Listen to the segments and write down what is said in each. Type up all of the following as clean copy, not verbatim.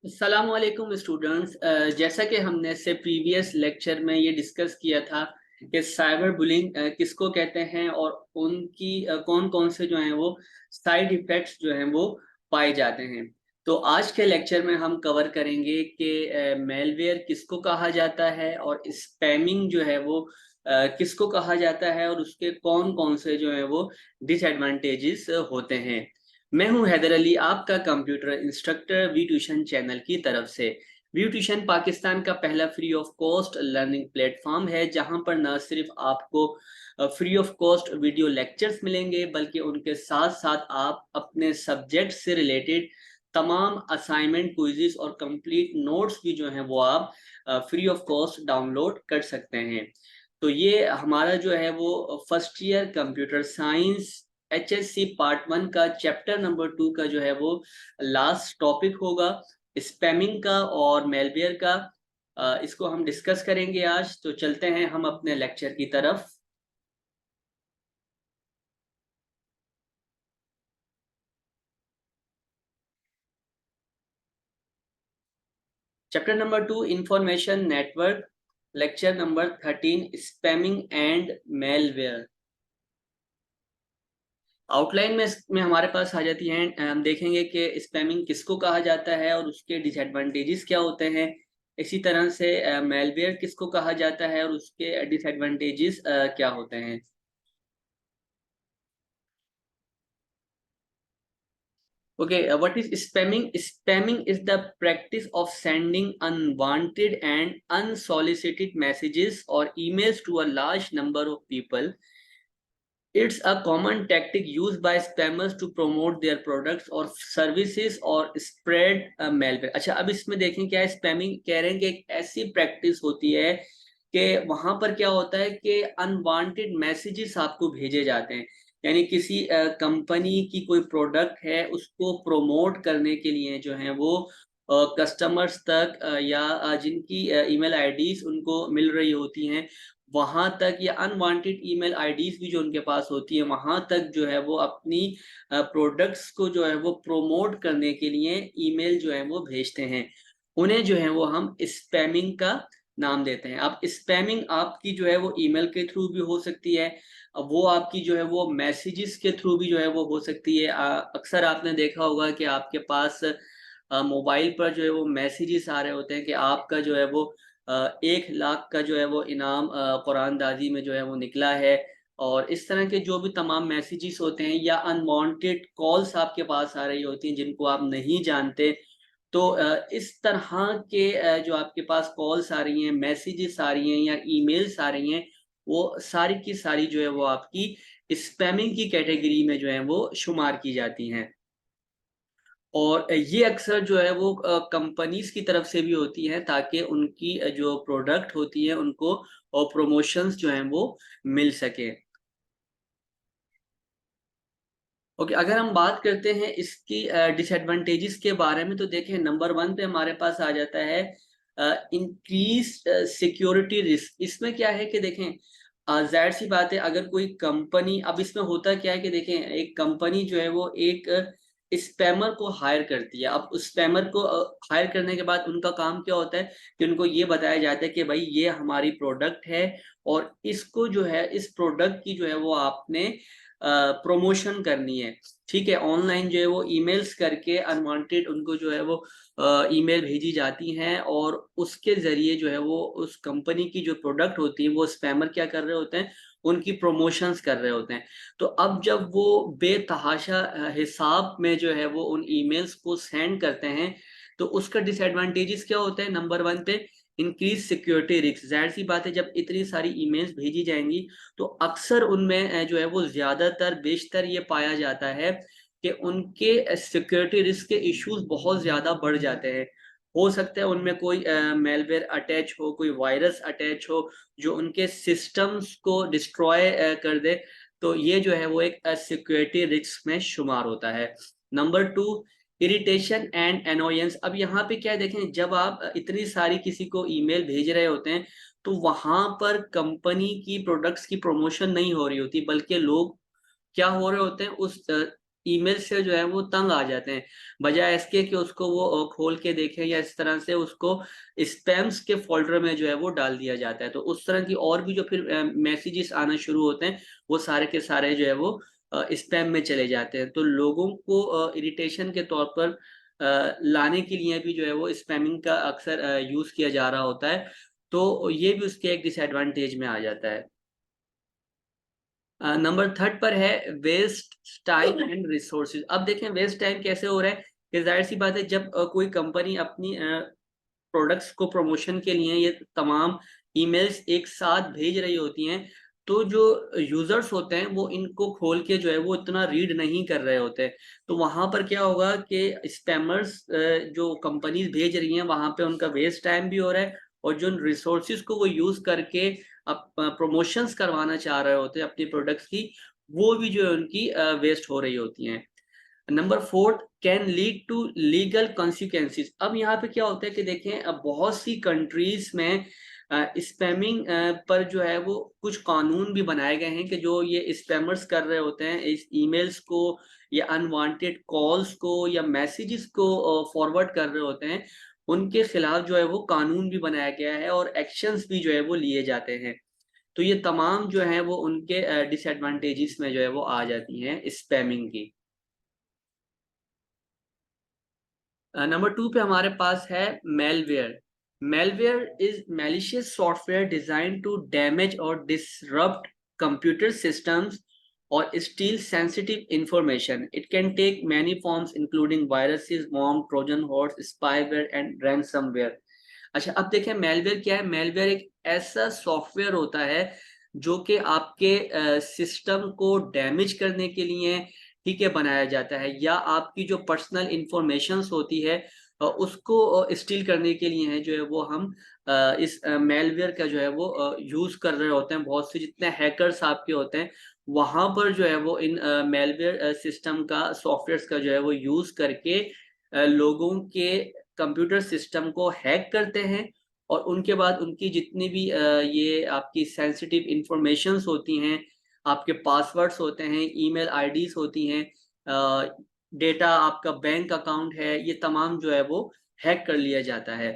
अस्सलाम वालेकुम स्टूडेंट्स। जैसा कि हमने से प्रीवियस लेक्चर में ये डिस्कस किया था कि साइबर बुलिंग किसको कहते हैं और उनकी कौन कौन से जो हैं वो साइड इफेक्ट्स जो हैं वो पाए जाते हैं। तो आज के लेक्चर में हम कवर करेंगे कि मेलवेयर किसको कहा जाता है और स्पैमिंग जो है वो किसको कहा जाता है और उसके कौन कौन से जो है वो डिसएडवांटेजेस होते हैं। मैं हूं हैदर अली, आपका computer instructor V tuition channel की तरफ से। वी ट्यूशन पाकिस्तान का पहला free of cost learning platform है, जहां पर न सिर्फ आपको free of cost video lectures मिलेंगे बल्कि उनके साथ साथ आप अपने सब्जेक्ट से रिलेटेड तमाम असाइनमेंट, क्विज़ेस और कंप्लीट नोट्स भी जो हैं वो आप फ्री ऑफ कॉस्ट डाउनलोड कर सकते हैं। तो ये हमारा जो है वो first year computer science HSC part 1 का चैप्टर नंबर 2 का जो है वो लास्ट टॉपिक होगा, स्पैमिंग का और मेलवेयर का। इसको हम डिस्कस करेंगे आज। तो चलते हैं हम अपने लेक्चर की तरफ। Chapter number 2 information network, lecture number 13 spamming and malware. Outline में हमारे पास आ जाती हैं। हम देखेंगे कि स्पैमिंग किसको कहा जाता है और उसके डिसएडवांटेजेस क्या होते हैं। इसी तरह से मेलवेयर किसको कहा जाता है और उसके डिसएडवांटेजेस क्या होते हैं। Okay, what is spamming? Spamming is the practice of sending unwanted and unsolicited messages or emails to a large number of people. It's a common tactic used by spammers to promote their products or services or spread malware. अच्छा, अब इसमें देखें क्या है। Spamming कह रहे हैं कि एक ऐसी प्रैक्टिस होती है कि वहां पर क्या होता है कि अनवांटेड मैसेजेस आपको भेजे जाते हैं। यानी किसी कंपनी की कोई प्रोडक्ट है, उसको प्रमोट करने के लिए जो है वो कस्टमर्स तक या जिनकी ईमेल आईडीज उनको मिल रही होती हैं वहां तक, या अनवांटेड ईमेल आईडीज भी जो उनके पास होती है वहां तक जो है वो अपनी प्रोडक्ट्स को जो है वो प्रोमोट करने के लिए ईमेल जो है वो भेजते हैं। उन्हें जो है वो हम स्पैमिंग का नाम देते हैं। अब स्पैमिंग आपकी जो है वो ईमेल के थ्रू भी हो सकती है। अब वो आपकी जो है वो मैसेजेस के थ्रू भी जो है वो हो सकती है। अक्सर आपने देखा होगा कि आपके पास मोबाइल पर जो है वो मैसेजेस आ रहे होते हैं कि आपका जो है वो 1 लाख का जो है वो इनाम कुरानदाजी में जो है वो निकला है। और इस तरह के जो भी तमाम मैसेजेस होते हैं या अनवांटेड कॉल्स आपके पास आ रही होती हैं जिनको आप नहीं जानते। तो इस तरह के जो आपके पास कॉल्स आ रही हैं, मैसेजेस आ रही हैं या ईमेल्स आ रही हैं, वो सारी की सारी जो है वो आपकी स्पैमिंग की कैटेगरी में जो है वो शुमार की जाती हैं। और ये अक्सर जो है वो कंपनीज की तरफ से भी होती हैं ताकि उनकी जो प्रोडक्ट होती है उनको और प्रमोशंस जो हैं वो मिल सके। ओके, अगर हम बात करते हैं इसकी डिसएडवांटेजेस के बारे में तो देखें नंबर 1 पे हमारे पास आ जाता है इंक्रीज सिक्योरिटी रिस्क। इसमें क्या है कि देखें जाहिर सी बात है, अगर कोई कंपनी, अब इसमें होता क्या है कि देखें एक कंपनी जो है वो एक स्पैमर को हायर करती है। अब उस स्पैमर को हायर करने के बाद उनका काम क्या होता है कि उनको ये बताया जाता है कि भाई ये हमारी प्रोडक्ट है और इसको जो है इस प्रोडक्ट की जो है वो आपने प्रमोशन करनी है। ठीक है, ऑनलाइन जो है वो ईमेल्स करके अनवांटेड उनको जो है वो ईमेल भेजी जाती हैं और उसके ज़रिए जो है वो उस कंपनी की जो प्रोडक्ट होती है वो स्पैमर क्या कर रहे होते हैं, उनकी प्रमोशंस कर रहे होते हैं। तो अब जब वो बेतहाशा हिसाब में जो है वो उन ईमेल्स को सेंड करते हैं तो उसका डिसएडवांटेजेस क्या होता है। नंबर 1 पे इंक्रीज सिक्योरिटी रिस्क। ज़ाहिर सी बात है, जब इतनी सारी ईमेल्स भेजी जाएंगी तो अक्सर उनमें जो है वो ज़्यादातर बेशतर ये पाया जाता है कि उनके सिक्योरिटी रिस्क के इश्यूज बहुत ज़्यादा बढ़ जाते हैं। हो सकता है उनमें कोई मेलवेयर अटैच हो, कोई वायरस अटैच हो जो उनके सिस्टम्स को डिस्ट्रॉय कर दे। तो ये जो है वो एक सिक्योरिटी रिस्क में शुमार होता है। Number 2, irritation and annoyance. अब यहाँ पे क्या है, देखें जब आप इतनी सारी किसी को ईमेल भेज रहे होते हैं तो वहां पर कंपनी की प्रोडक्ट्स की प्रमोशन नहीं हो रही होती बल्कि लोग क्या हो रहे होते हैं, उस ईमेल से जो है वो तंग आ जाते हैं, बजाय इसके कि उसको वो खोल के देखें, या इस तरह से उसको स्पैम्स के फोल्डर में जो है वो डाल दिया जाता है। तो उस तरह की और भी जो फिर मैसेजेस आना शुरू होते हैं, वो सारे के सारे जो है वो स्पैम में चले जाते हैं। तो लोगों को इरिटेशन के तौर पर लाने के लिए भी जो है वो स्पैमिंग का अक्सर यूज किया जा रहा होता है। तो ये भी उसके एक डिसएडवांटेज में आ जाता है। नंबर थर्ड पर है वेस्ट टाइम एंड रिसोर्सेज। अब देखें वेस्ट टाइम कैसे हो रहा है, कि जाहिर सी बात है जब कोई कंपनी अपनी प्रोडक्ट्स को प्रमोशन के लिए ये तमाम ईमेल्स एक साथ भेज रही होती हैं, तो जो यूजर्स होते हैं वो इनको खोल के जो है वो इतना रीड नहीं कर रहे होते। तो वहां पर क्या होगा कि स्पैमर्स जो कंपनीज भेज रही हैं वहां पे उनका वेस्ट टाइम भी हो रहा है, और जो रिसोर्सेज को वो यूज करके अब प्रमोशंस करवाना चाह रहे होते हैं अपनी प्रोडक्ट्स की, वो भी जो है उनकी वेस्ट हो रही होती हैं। Number fourth, can lead to legal consequences. अब यहाँ पे क्या होता है कि देखें, अब बहुत सी कंट्रीज में स्पैमिंग पर जो है वो कुछ कानून भी बनाए गए हैं, कि जो ये स्पैमर्स कर रहे होते हैं इस ईमेल्स को या अनवांटेड कॉल्स को या मैसेजेस को फॉरवर्ड कर रहे होते हैं, उनके खिलाफ जो है वो कानून भी बनाया गया है और एक्शंस भी जो है वो लिए जाते हैं। तो ये तमाम जो है वो उनके डिसएडवांटेजेस में जो है वो आ जाती हैं स्पैमिंग की। नंबर टू पे हमारे पास है malware. Malware is malicious software design to damage और डिसरप्ट कंप्यूटर सिस्टम्स और steal sensitive information. It can take many forms including viruses, worm, Trojan horse, spyware and ransomware. अच्छा, अब देखें मेलवेयर क्या है। मेलवेयर एक ऐसा सॉफ्टवेयर होता है जो कि आपके सिस्टम को डैमेज करने के लिए, ठीक है, बनाया जाता है, या आपकी जो पर्सनल इंफॉर्मेशंस होती है उसको स्टील करने के लिए है जो है वो हम इस मेलवेयर का जो है वो यूज कर रहे होते हैं। बहुत से जितने हैकर्स आपके होते हैं वहां पर जो है वो इन मेलवेयर सिस्टम का, सॉफ्टवेयर का जो है वो यूज करके लोगों के कंप्यूटर सिस्टम को हैक करते हैं, और उनके बाद उनकी जितनी भी ये आपकी सेंसिटिव इंफॉर्मेशंस होती हैं, आपके पासवर्ड्स होते हैं, ईमेल आईडीज होती हैं, डेटा, आपका बैंक अकाउंट है, ये तमाम जो है वो हैक कर लिया जाता है।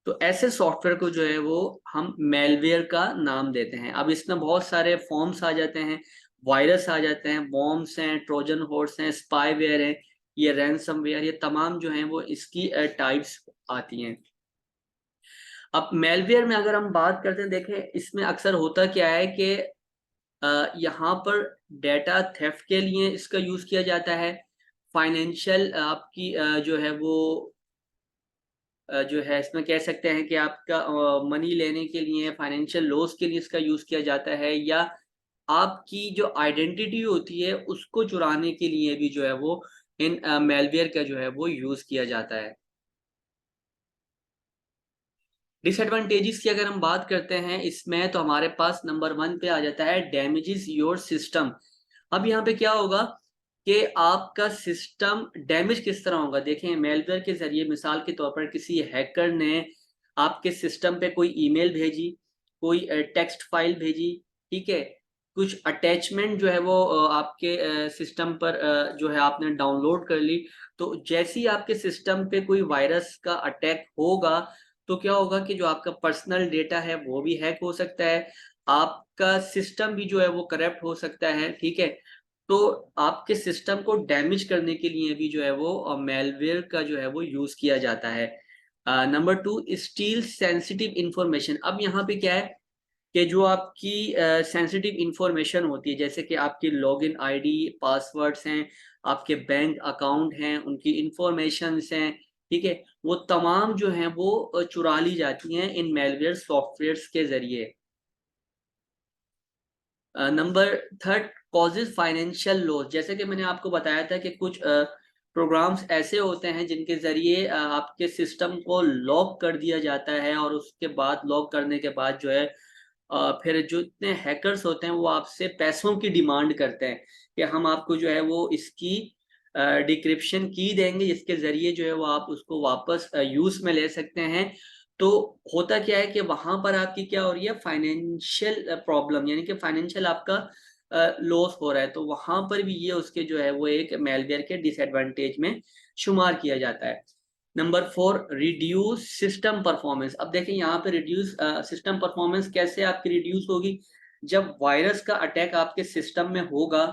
तो ऐसे सॉफ्टवेयर को जो है वो हम मेलवेयर का नाम देते हैं। अब इसमें बहुत सारे फॉर्म्स आ जाते हैं, वायरस आ जाते हैं, बॉम्ब्स हैं, ट्रोजन हॉर्स हैं, स्पाईवेयर हैं, ये रैंसमवेयर, ये तमाम जो हैं वो इसकी टाइप्स आती हैं। अब मेलवेयर में अगर हम बात करते हैं, देखें इसमें अक्सर होता क्या है कि यहाँ पर डेटा थेफ्ट के लिए इसका यूज किया जाता है। फाइनेंशियल आपकी जो है वो जो है इसमें कह सकते हैं कि आपका मनी लेने के लिए, फाइनेंशियल लॉस के लिए इसका यूज किया जाता है, या आपकी जो आइडेंटिटी होती है उसको चुराने के लिए भी जो है वो इन मेलवेयर का जो है वो यूज किया जाता है। डिसएडवांटेजेस की अगर हम बात करते हैं इसमें, तो हमारे पास नंबर वन पे आ जाता है डैमेजेस योर सिस्टम। अब यहाँ पे क्या होगा कि आपका सिस्टम डैमेज किस तरह होगा। देखें, मेलवेयर के जरिए मिसाल के तौर पर किसी हैकर ने आपके सिस्टम पे कोई ईमेल भेजी, कोई टेक्स्ट फाइल भेजी, ठीक है, कुछ अटैचमेंट जो है वो आपके सिस्टम पर जो है आपने डाउनलोड कर ली। तो जैसे ही आपके सिस्टम पे कोई वायरस का अटैक होगा, तो क्या होगा कि जो आपका पर्सनल डेटा है वो भी हैक हो सकता है, आपका सिस्टम भी जो है वो करप्ट हो सकता है, ठीक है। तो आपके सिस्टम को डैमेज करने के लिए भी जो है वो मेलवेयर का जो है वो यूज किया जाता है। Number two, steel sensitive information. अब यहाँ पे क्या है कि जो आपकी सेंसिटिव इंफॉर्मेशन होती है, जैसे कि आपकी लॉगिन आईडी, पासवर्ड्स हैं, आपके बैंक अकाउंट हैं, उनकी इंफॉर्मेशंस हैं, ठीक है, वो तमाम जो हैं वो चुरा ली जाती हैं इन मेलवेयर सॉफ्टवेयर्स के जरिए। Number third, causes financial loss. जैसे कि मैंने आपको बताया था कि कुछ प्रोग्राम्स ऐसे होते हैं जिनके जरिए आपके सिस्टम को लॉक कर दिया जाता है, और उसके बाद लॉक करने के बाद जो है फिर जो इतने हैकर्स होते हैं वो आपसे पैसों की डिमांड करते हैं कि हम आपको जो है वो इसकी डिक्रिप्शन की देंगे, जिसके जरिए जो है वो आप उसको वापस यूज में ले सकते हैं। तो होता क्या है कि वहां पर आपकी क्या हो रही है, फाइनेंशियल प्रॉब्लम, यानी कि फाइनेंशियल आपका लॉस हो रहा है, तो वहां पर भी ये उसके जो है वो एक मेलवेयर के डिसएडवांटेज में शुमार किया जाता है। Number 4, reduce system performance. अब देखें यहाँ पे रिड्यूस सिस्टम परफॉर्मेंस कैसे आपकी रिड्यूस होगी, जब वायरस का अटैक आपके सिस्टम में होगा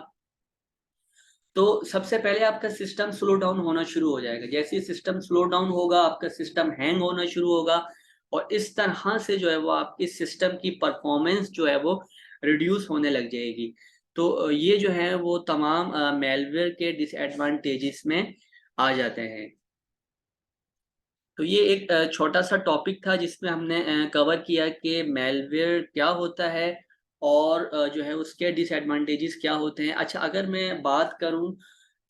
तो सबसे पहले आपका सिस्टम स्लो डाउन होना शुरू हो जाएगा। जैसे ही सिस्टम स्लो डाउन होगा आपका सिस्टम हैंग होना शुरू होगा, और इस तरह से जो है वो आपकी सिस्टम की परफॉर्मेंस जो है वो रिड्यूस होने लग जाएगी। तो ये जो है वो तमाम मेलवेयर के डिसएडवांटेजेस में आ जाते हैं। तो ये एक छोटा सा टॉपिक था जिसमें हमने कवर किया कि मेलवेयर क्या होता है और जो है उसके डिसएडवांटेजेस क्या होते हैं। अच्छा, अगर मैं बात करूं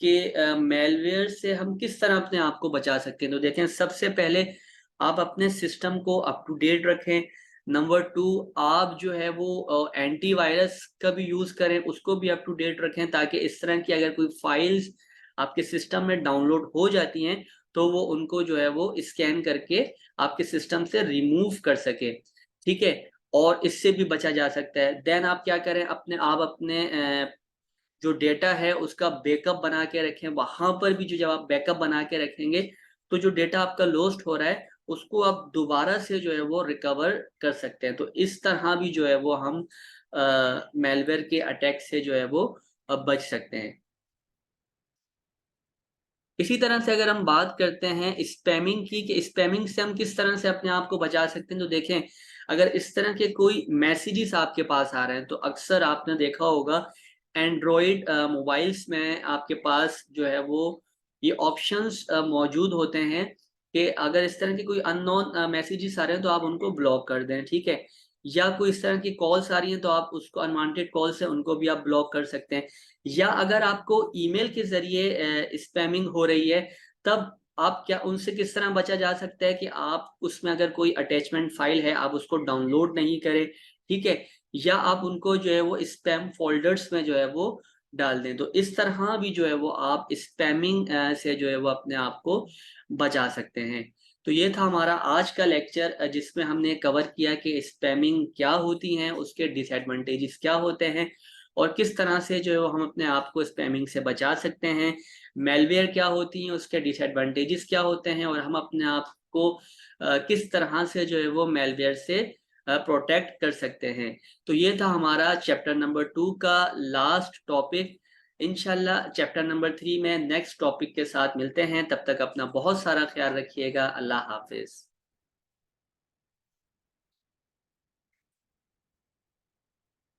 कि मेलवेयर से हम किस तरह अपने आप को बचा सकते हैं, तो देखें सबसे पहले आप अपने सिस्टम को अप टू डेट रखें। नंबर 2, आप जो है वो एंटीवायरस का भी यूज करें, उसको भी अप टू डेट रखें, ताकि इस तरह की अगर कोई फाइल्स आपके सिस्टम में डाउनलोड हो जाती हैं तो वो उनको जो है वो स्कैन करके आपके सिस्टम से रिमूव कर सके। ठीक है, और इससे भी बचा जा सकता है। देन आप क्या करें, अपने जो डेटा है उसका बैकअप बना के रखें। वहां पर भी जो जब आप बैकअप बना के रखेंगे तो जो डेटा आपका लॉस्ट हो रहा है उसको आप दोबारा से जो है वो रिकवर कर सकते हैं। तो इस तरह भी जो है वो हम मेलवेयर के अटैक से जो है वो बच सकते हैं। इसी तरह से अगर हम बात करते हैं स्पैमिंग की, कि स्पैमिंग से हम किस तरह से अपने आप को बचा सकते हैं, तो देखें अगर इस तरह के कोई मैसेजेस आपके पास आ रहे हैं तो अक्सर आपने देखा होगा एंड्रॉयड मोबाइल्स में आपके पास जो है वो ये ऑप्शंस मौजूद होते हैं कि अगर इस तरह के कोई अननोन मैसेजेस आ रहे हैं तो आप उनको ब्लॉक कर दें। ठीक है, या कोई इस तरह की कॉल्स आ रही हैं तो आप उसको अनवांटेड कॉल्स है उनको भी आप ब्लॉक कर सकते हैं। या अगर आपको ईमेल के जरिए स्पैमिंग हो रही है तब आप क्या उनसे किस तरह बचा जा सकता है कि आप उसमें अगर कोई अटैचमेंट फाइल है आप उसको डाउनलोड नहीं करें। ठीक है, या आप उनको जो है वो स्पैम फोल्डर्स में जो है वो डाल दें। तो इस तरह भी जो है वो आप स्पैमिंग से जो है वो अपने आप को बचा सकते हैं। तो ये था हमारा आज का लेक्चर जिसमें हमने कवर किया कि स्पैमिंग क्या होती हैं, उसके डिसएडवांटेजेस क्या होते हैं और किस तरह से जो है वो हम अपने आप को स्पैमिंग से बचा सकते हैं। मेलवेयर क्या होती हैं, उसके डिसएडवांटेजेस क्या होते हैं, और हम अपने आप को किस तरह से जो है वो मेलवेयर से प्रोटेक्ट कर सकते हैं। तो ये था हमारा चैप्टर नंबर 2 का लास्ट टॉपिक। इंशाल्लाह चैप्टर नंबर 3 में नेक्स्ट टॉपिक के साथ मिलते हैं। तब तक अपना बहुत सारा ख्याल रखिएगा। अल्लाह हाफिज।